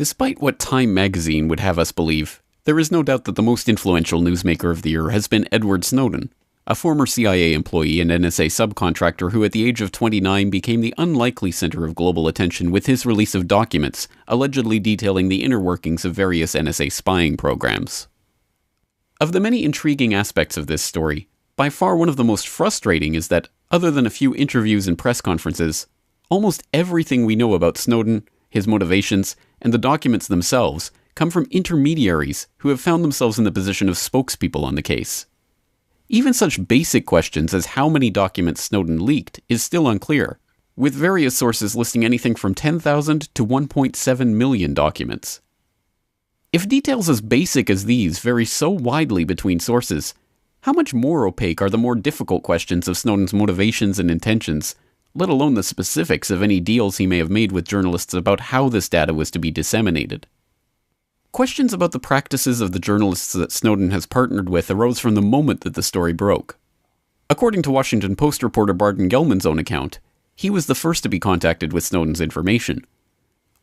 Despite what Time magazine would have us believe, there is no doubt that the most influential newsmaker of the year has been Edward Snowden, a former CIA employee and NSA subcontractor who at the age of 29 became the unlikely center of global attention with his release of documents allegedly detailing the inner workings of various NSA spying programs. Of the many intriguing aspects of this story, by far one of the most frustrating is that, other than a few interviews and press conferences, almost everything we know about Snowden, his motivations, and the documents themselves come from intermediaries who have found themselves in the position of spokespeople on the case. Even such basic questions as how many documents Snowden leaked is still unclear, with various sources listing anything from 10,000 to 1.7 million documents. If details as basic as these vary so widely between sources, how much more opaque are the more difficult questions of Snowden's motivations and intentions, let alone the specifics of any deals he may have made with journalists about how this data was to be disseminated? Questions about the practices of the journalists that Snowden has partnered with arose from the moment that the story broke. According to Washington Post reporter Barton Gellman's own account, he was the first to be contacted with Snowden's information.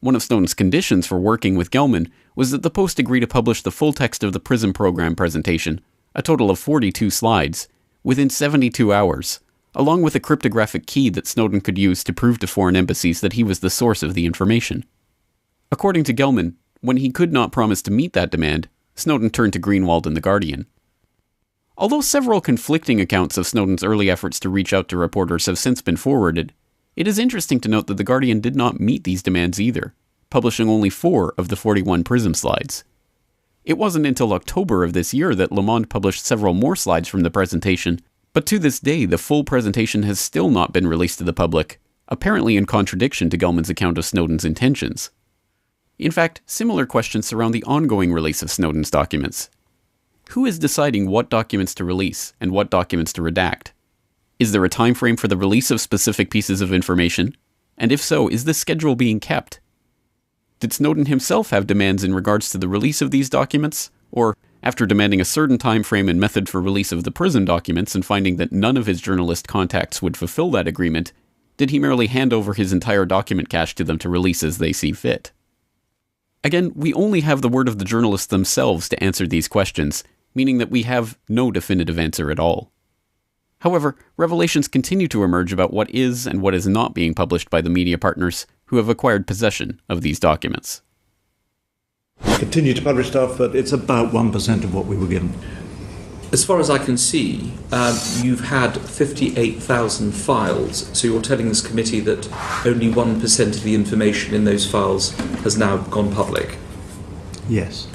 One of Snowden's conditions for working with Gellman was that the Post agree to publish the full text of the PRISM program presentation, a total of 42 slides, within 72 hours, along with a cryptographic key that Snowden could use to prove to foreign embassies that he was the source of the information. According to Gellman, when he could not promise to meet that demand, Snowden turned to Greenwald and The Guardian. Although several conflicting accounts of Snowden's early efforts to reach out to reporters have since been forwarded, it is interesting to note that The Guardian did not meet these demands either, publishing only 4 of the 41 PRISM slides. It wasn't until October of this year that Le Monde published several more slides from the presentation, but to this day the full presentation has still not been released to the public, apparently in contradiction to Gellman's account of Snowden's intentions. In fact, similar questions surround the ongoing release of Snowden's documents. Who is deciding what documents to release and what documents to redact? Is there a time frame for the release of specific pieces of information? And if so, is this schedule being kept? Did Snowden himself have demands in regards to the release of these documents? Or, after demanding a certain time frame and method for release of the PRISM documents and finding that none of his journalist contacts would fulfill that agreement, did he merely hand over his entire document cache to them to release as they see fit? Again, we only have the word of the journalists themselves to answer these questions, meaning that we have no definitive answer at all. However, revelations continue to emerge about what is and what is not being published by the media partners who have acquired possession of these documents. We continue to publish stuff, but it's about 1% of what we were given. As far as I can see, you've had 58,000 files, so you're telling this committee that only 1% of the information in those files has now gone public? Yes.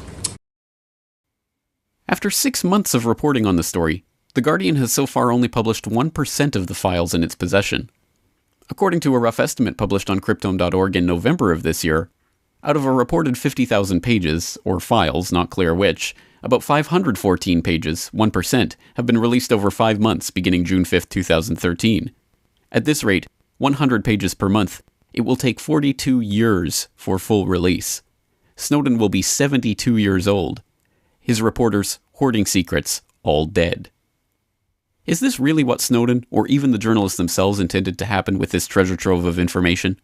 After 6 months of reporting on the story, The Guardian has so far only published 1% of the files in its possession. According to a rough estimate published on Cryptome.org in November of this year, out of a reported 50,000 pages, or files, not clear which, about 514 pages, 1%, have been released over 5 months beginning June 5, 2013. At this rate, 100 pages per month, it will take 42 years for full release. Snowden will be 72 years old. His reporters hoarding secrets, all dead. Is this really what Snowden, or even the journalists themselves, intended to happen with this treasure trove of information?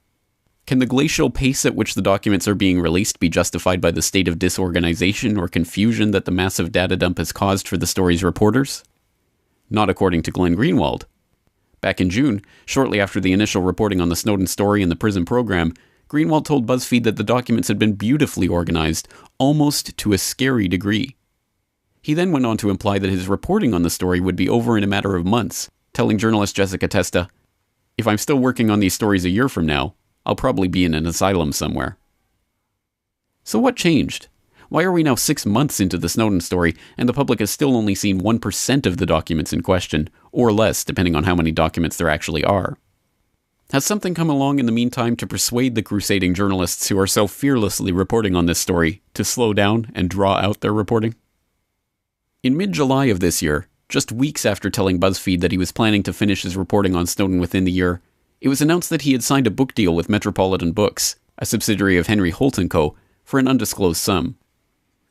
Can the glacial pace at which the documents are being released be justified by the state of disorganization or confusion that the massive data dump has caused for the story's reporters? Not according to Glenn Greenwald. Back in June, shortly after the initial reporting on the Snowden story and the PRISM program, Greenwald told BuzzFeed that the documents had been beautifully organized, almost to a scary degree. He then went on to imply that his reporting on the story would be over in a matter of months, telling journalist Jessica Testa, "If I'm still working on these stories a year from now, I'll probably be in an asylum somewhere." So what changed? Why are we now 6 months into the Snowden story, and the public has still only seen 1% of the documents in question, or less, depending on how many documents there actually are? Has something come along in the meantime to persuade the crusading journalists who are so fearlessly reporting on this story to slow down and draw out their reporting? In mid-July of this year, just weeks after telling BuzzFeed that he was planning to finish his reporting on Snowden within the year, it was announced that he had signed a book deal with Metropolitan Books, a subsidiary of Henry Holt & Co., for an undisclosed sum.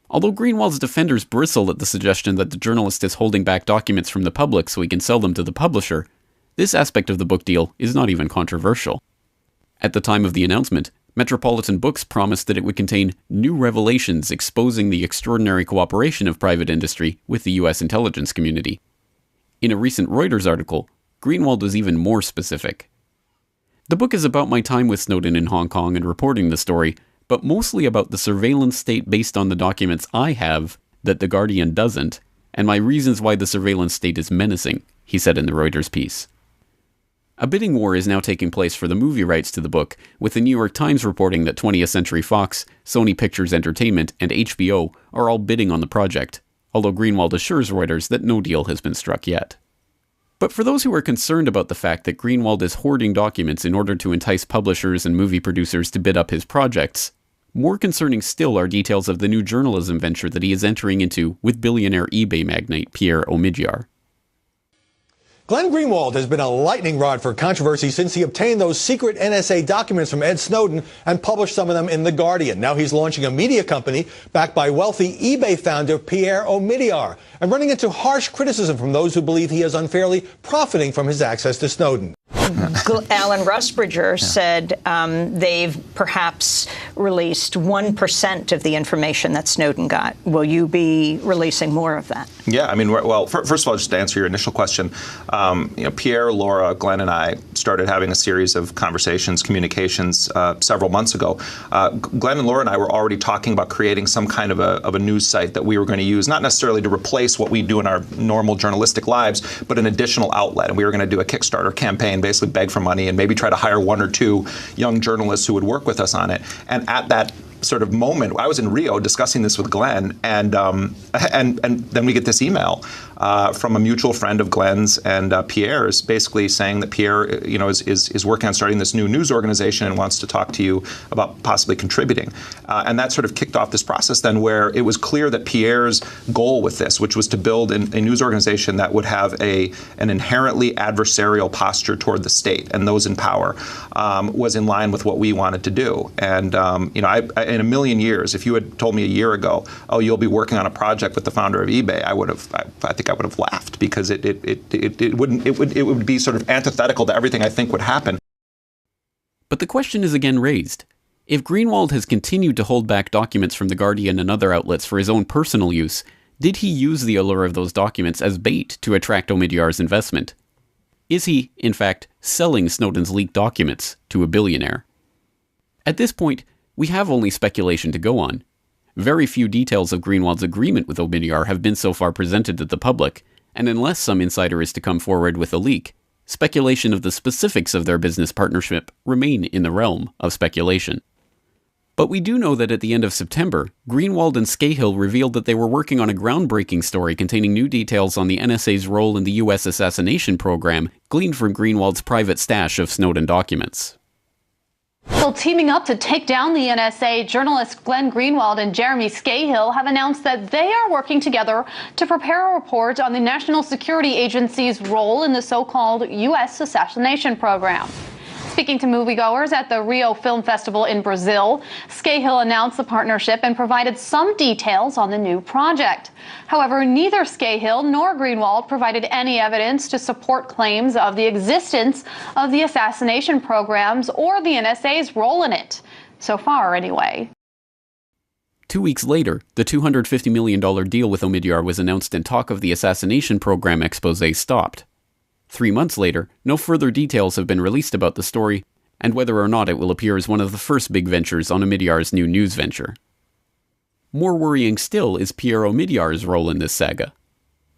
Although Greenwald's defenders bristle at the suggestion that the journalist is holding back documents from the public so he can sell them to the publisher, this aspect of the book deal is not even controversial. At the time of the announcement, Metropolitan Books promised that it would contain new revelations exposing the extraordinary cooperation of private industry with the U.S. intelligence community. In a recent Reuters article, Greenwald was even more specific. The book is about my time with Snowden in Hong Kong and reporting the story, but mostly about the surveillance state based on the documents I have that The Guardian doesn't, and my reasons why the surveillance state is menacing, he said in the Reuters piece. A bidding war is now taking place for the movie rights to the book, with the New York Times reporting that 20th Century Fox, Sony Pictures Entertainment, and HBO are all bidding on the project, although Greenwald assures Reuters that no deal has been struck yet. But for those who are concerned about the fact that Greenwald is hoarding documents in order to entice publishers and movie producers to bid up his projects, more concerning still are details of the new journalism venture that he is entering into with billionaire eBay magnate Pierre Omidyar. Glenn Greenwald has been a lightning rod for controversy since he obtained those secret NSA documents from Ed Snowden and published some of them in The Guardian. Now he's launching a media company backed by wealthy eBay founder Pierre Omidyar and running into harsh criticism from those who believe he is unfairly profiting from his access to Snowden. Alan Rusbridger said they've perhaps released 1% of the information that Snowden got. Will you be releasing more of that? Yeah, I mean, well, first of all, just to answer your initial question, Pierre, Laura, Glenn, and I started having a series of conversations, communications several months ago. Glenn and Laura and I were already talking about creating some kind of a news site that we were going to use, not necessarily to replace what we do in our normal journalistic lives, but an additional outlet. And we were going to do a Kickstarter campaign, basically beg for money and maybe try to hire one or two young journalists who would work with us on it. And at that sort of moment, I was in Rio discussing this with Glenn, and then we get this email from a mutual friend of Glenn's and Pierre's, basically saying that Pierre, is working on starting this new news organization and wants to talk to you about possibly contributing. And that sort of kicked off this process then, where it was clear that Pierre's goal with this, which was to build a news organization that would have an inherently adversarial posture toward the state and those in power, was in line with what we wanted to do. And in a million years, if you had told me a year ago, oh, you'll be working on a project with the founder of eBay, I think I would have laughed, because it would be sort of antithetical to everything I think would happen. But the question is again raised. If Greenwald has continued to hold back documents from The Guardian and other outlets for his own personal use, did he use the allure of those documents as bait to attract Omidyar's investment? Is he, in fact, selling Snowden's leaked documents to a billionaire? At this point, we have only speculation to go on. Very few details of Greenwald's agreement with Omidyar have been so far presented to the public, and unless some insider is to come forward with a leak, speculation of the specifics of their business partnership remain in the realm of speculation. But we do know that at the end of September, Greenwald and Scahill revealed that they were working on a groundbreaking story containing new details on the NSA's role in the U.S. assassination program, gleaned from Greenwald's private stash of Snowden documents. Well, teaming up to take down the NSA, journalists Glenn Greenwald and Jeremy Scahill have announced that they are working together to prepare a report on the National Security Agency's role in the so-called U.S. assassination program. Speaking to moviegoers at the Rio Film Festival in Brazil, Scahill announced the partnership and provided some details on the new project. However, neither Scahill nor Greenwald provided any evidence to support claims of the existence of the assassination programs or the NSA's role in it. So far, anyway. 2 weeks later, the $250 million deal with Omidyar was announced and talk of the assassination program expose stopped. 3 months later, no further details have been released about the story, and whether or not it will appear as one of the first big ventures on Omidyar's new news venture. More worrying still is Pierre Omidyar's role in this saga.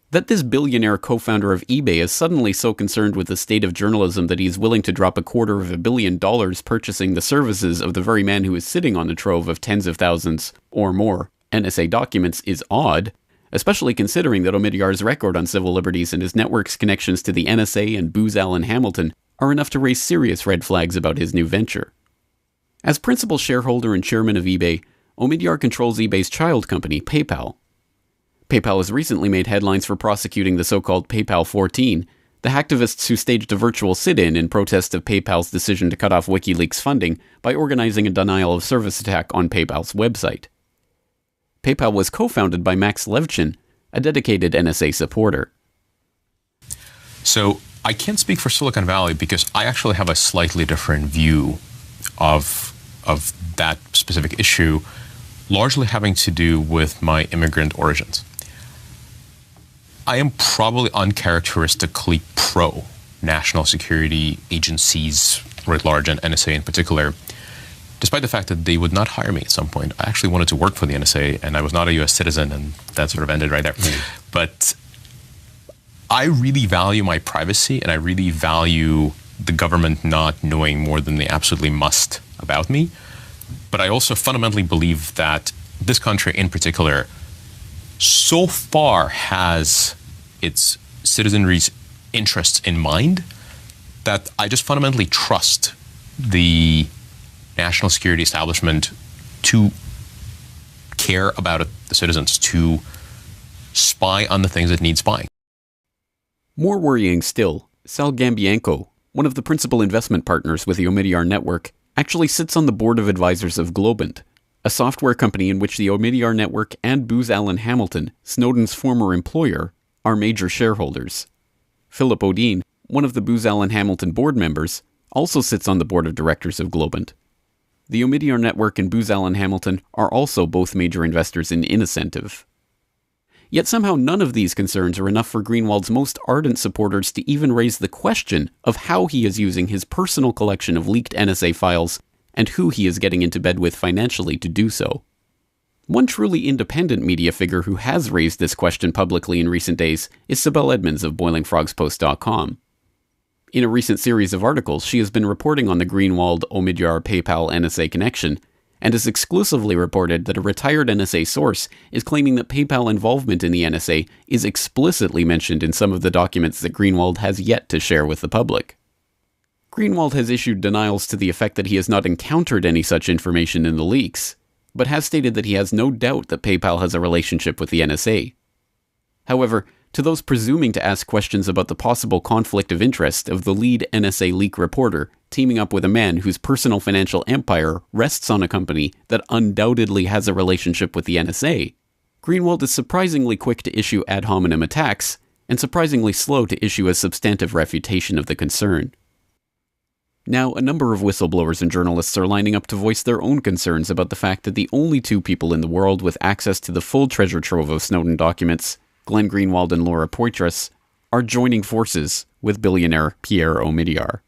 That this billionaire co-founder of eBay is suddenly so concerned with the state of journalism that he is willing to drop $250 million purchasing the services of the very man who is sitting on a trove of tens of thousands, or more, NSA documents is odd, especially considering that Omidyar's record on civil liberties and his network's connections to the NSA and Booz Allen Hamilton are enough to raise serious red flags about his new venture. As principal shareholder and chairman of eBay, Omidyar controls eBay's child company, PayPal. PayPal has recently made headlines for prosecuting the so-called PayPal 14, the hacktivists who staged a virtual sit-in in protest of PayPal's decision to cut off WikiLeaks funding by organizing a denial-of-service attack on PayPal's website. PayPal was co-founded by Max Levchin, a dedicated NSA supporter. So I can't speak for Silicon Valley because I actually have a slightly different view of of that specific issue, largely having to do with my immigrant origins. I am probably uncharacteristically pro national security agencies writ large, and NSA in particular, despite the fact that they would not hire me at some point. I actually wanted to work for the NSA, and I was not a U.S. citizen, and that sort of ended right there. But I really value my privacy, and I really value the government not knowing more than they absolutely must about me. But I also fundamentally believe that this country in particular so far has its citizenry's interests in mind that I just fundamentally trust the national security establishment to care about the citizens, to spy on the things that need spying. More worrying still, Sal Gambianco, one of the principal investment partners with the Omidyar network, actually sits on the board of advisors of Globant, a software company in which the Omidyar network and Booz Allen Hamilton, Snowden's former employer, are major shareholders. Philip Odeen, one of the Booz Allen Hamilton board members, also sits on the board of directors of Globant. The Omidyar network and Booz Allen Hamilton are also both major investors in Innocentive. Yet somehow none of these concerns are enough for Greenwald's most ardent supporters to even raise the question of how he is using his personal collection of leaked NSA files and who he is getting into bed with financially to do so. One truly independent media figure who has raised this question publicly in recent days is Sibel Edmonds of BoilingFrogsPost.com. In a recent series of articles, she has been reporting on the Greenwald, Omidyar, PayPal, NSA connection, and has exclusively reported that a retired NSA source is claiming that PayPal involvement in the NSA is explicitly mentioned in some of the documents that Greenwald has yet to share with the public. Greenwald has issued denials to the effect that he has not encountered any such information in the leaks, but has stated that he has no doubt that PayPal has a relationship with the NSA. However, to those presuming to ask questions about the possible conflict of interest of the lead NSA leak reporter teaming up with a man whose personal financial empire rests on a company that undoubtedly has a relationship with the NSA, Greenwald is surprisingly quick to issue ad hominem attacks and surprisingly slow to issue a substantive refutation of the concern. Now, a number of whistleblowers and journalists are lining up to voice their own concerns about the fact that the only two people in the world with access to the full treasure trove of Snowden documents, Glenn Greenwald and Laura Poitras, are joining forces with billionaire Pierre Omidyar.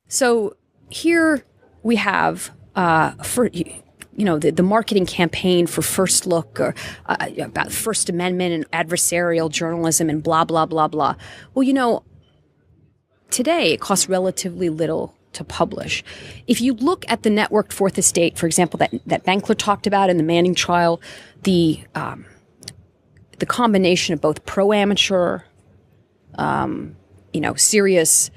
So here we have, the marketing campaign for First Look or about First Amendment and adversarial journalism and blah, blah, blah, blah. Well, today it costs relatively little to publish. If you look at the networked Fourth Estate, for example, that Bankler talked about in the Manning trial, the combination of both pro-amateur, serious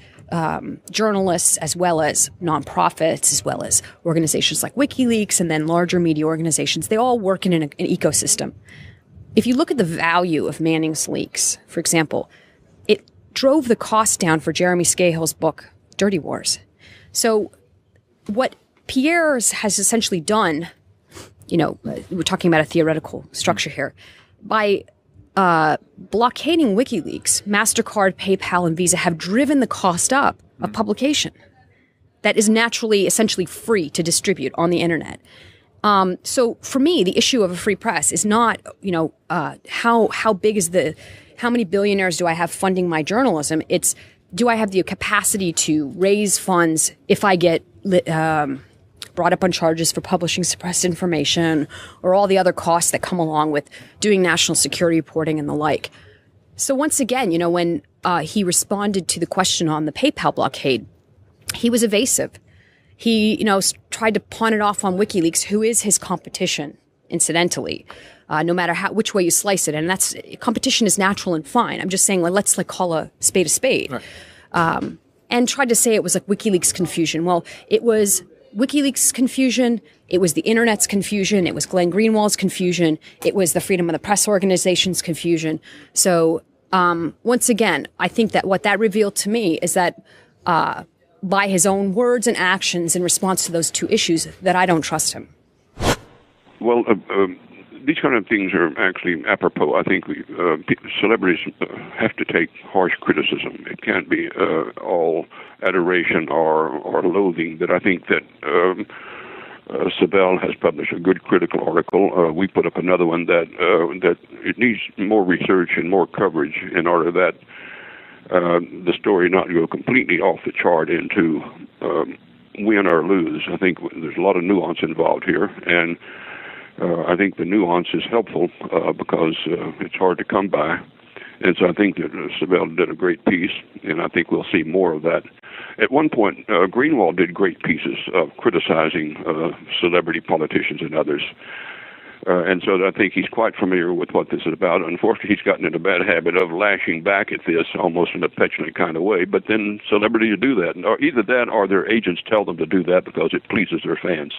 journalists, as well as nonprofits, as well as organizations like WikiLeaks, and then larger media organizations, they all work in an ecosystem. If you look at the value of Manning's leaks, for example, it drove the cost down for Jeremy Scahill's book, Dirty Wars. So what Pierre has essentially done, we're talking about a theoretical structure here, by blockading WikiLeaks, MasterCard, PayPal, and Visa have driven the cost up of publication that is naturally, essentially free to distribute on the internet. So for me, the issue of a free press is not, how big is how many billionaires do I have funding my journalism? It's, do I have the capacity to raise funds if I get brought up on charges for publishing suppressed information or all the other costs that come along with doing national security reporting and the like. So once again, when he responded to the question on the PayPal blockade, he was evasive. He, tried to pawn it off on WikiLeaks, who is his competition, incidentally, no matter which way you slice it. And competition is natural and fine. I'm just saying, let's call a spade a spade. Right. And tried to say it was like WikiLeaks confusion. Well, it was WikiLeaks confusion, it was the internet's confusion, it was Glenn Greenwald's confusion, it was the Freedom of the Press Organization's confusion. So once again, I think that what that revealed to me is that by his own words and actions in response to those two issues, that I don't trust him. Well, these kind of things are actually apropos. I think celebrities have to take harsh criticism. It can't be all adoration or loathing. But I think that Sabel has published a good critical article. We put up another one that it needs more research and more coverage in order that the story not go completely off the chart into win or lose. I think there's a lot of nuance involved here, and I think the nuance is helpful because it's hard to come by. And so I think that Sabel did a great piece, and I think we'll see more of that. At one point, Greenwald did great pieces of criticizing celebrity politicians and others. And so I think he's quite familiar with what this is about. Unfortunately, he's gotten in a bad habit of lashing back at this almost in a petulant kind of way. But then celebrities do that. Or either that or their agents tell them to do that because it pleases their fans.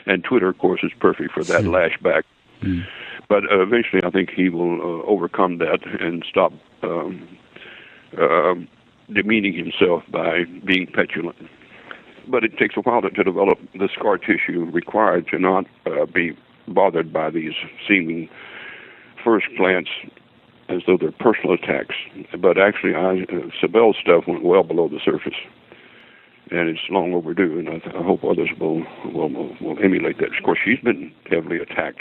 And Twitter, of course, is perfect for that lashback. But eventually, I think he will overcome that and stop demeaning himself by being petulant. But it takes a while to develop the scar tissue required to not be bothered by these seeming first glance as though they're personal attacks. But actually, Sabel's stuff went well below the surface. And it's long overdue, and I hope others will emulate that. Of course, she's been heavily attacked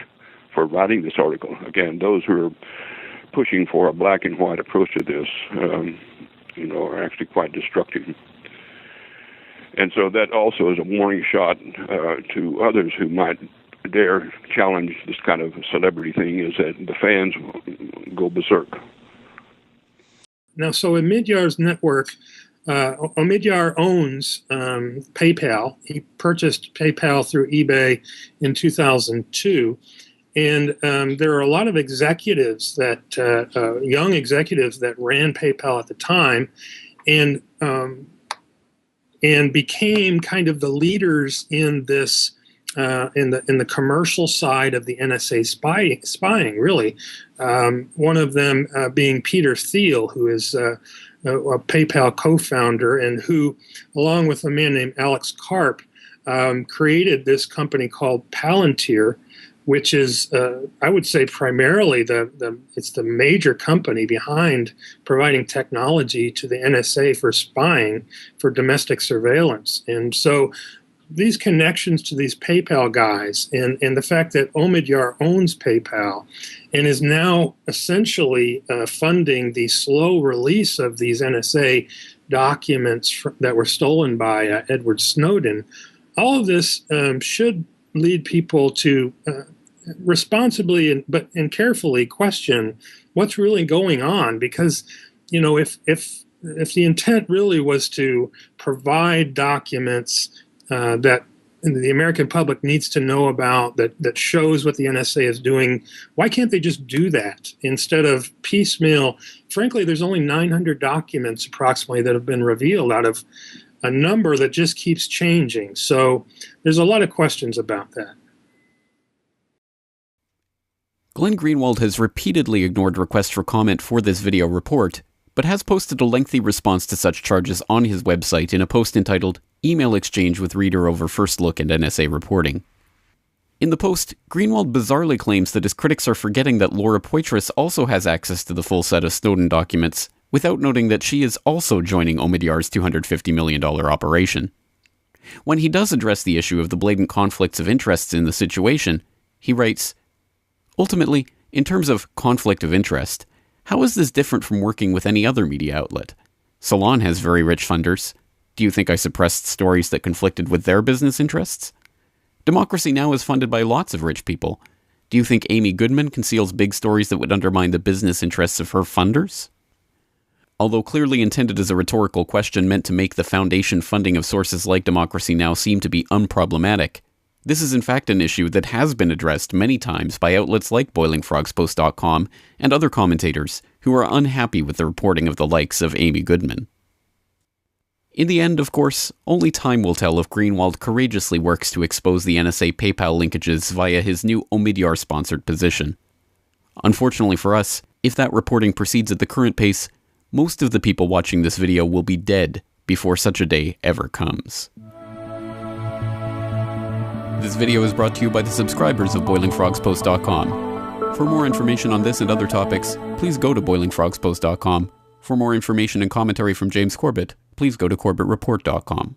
for writing this article. Again, those who are pushing for a black and white approach to this, are actually quite destructive. And so that also is a warning shot to others who might dare challenge this kind of celebrity thing, is that the fans go berserk. Now, so Omidyar's network, Omidyar owns PayPal. He purchased PayPal through eBay in 2002. And there are a lot of executives that, young executives that ran PayPal at the time and became kind of the leaders in this, in the commercial side of the NSA spying, really. One of them being Peter Thiel, who is a PayPal co-founder and who, along with a man named Alex Karp, created this company called Palantir, which is, I would say, primarily it's the major company behind providing technology to the NSA for spying, for domestic surveillance. And so these connections to these PayPal guys and the fact that Omidyar owns PayPal and is now essentially funding the slow release of these NSA documents that were stolen by Edward Snowden, all of this should lead people to responsibly and carefully question what's really going on, because if the intent really was to provide documents that the American public needs to know about, that shows what the NSA is doing, why can't they just do that instead of piecemeal? Frankly, there's only 900 documents approximately that have been revealed out of a number that just keeps changing. So there's a lot of questions about that. Glenn Greenwald has repeatedly ignored requests for comment for this video report, but has posted a lengthy response to such charges on his website in a post entitled Email Exchange with Reader Over First Look and NSA Reporting. In the post, Greenwald bizarrely claims that his critics are forgetting that Laura Poitras also has access to the full set of Snowden documents, without noting that she is also joining Omidyar's $250 million operation. When he does address the issue of the blatant conflicts of interests in the situation, he writes, ultimately, in terms of conflict of interest, how is this different from working with any other media outlet? Salon has very rich funders. Do you think I suppressed stories that conflicted with their business interests? Democracy Now! Is funded by lots of rich people. Do you think Amy Goodman conceals big stories that would undermine the business interests of her funders? Although clearly intended as a rhetorical question meant to make the foundation funding of sources like Democracy Now! Seem to be unproblematic, this is in fact an issue that has been addressed many times by outlets like BoilingFrogsPost.com and other commentators who are unhappy with the reporting of the likes of Amy Goodman. In the end, of course, only time will tell if Greenwald courageously works to expose the NSA PayPal linkages via his new Omidyar-sponsored position. Unfortunately for us, if that reporting proceeds at the current pace, most of the people watching this video will be dead before such a day ever comes. This video is brought to you by the subscribers of BoilingFrogsPost.com. For more information on this and other topics, please go to BoilingFrogsPost.com. For more information and commentary from James Corbett, please go to CorbettReport.com.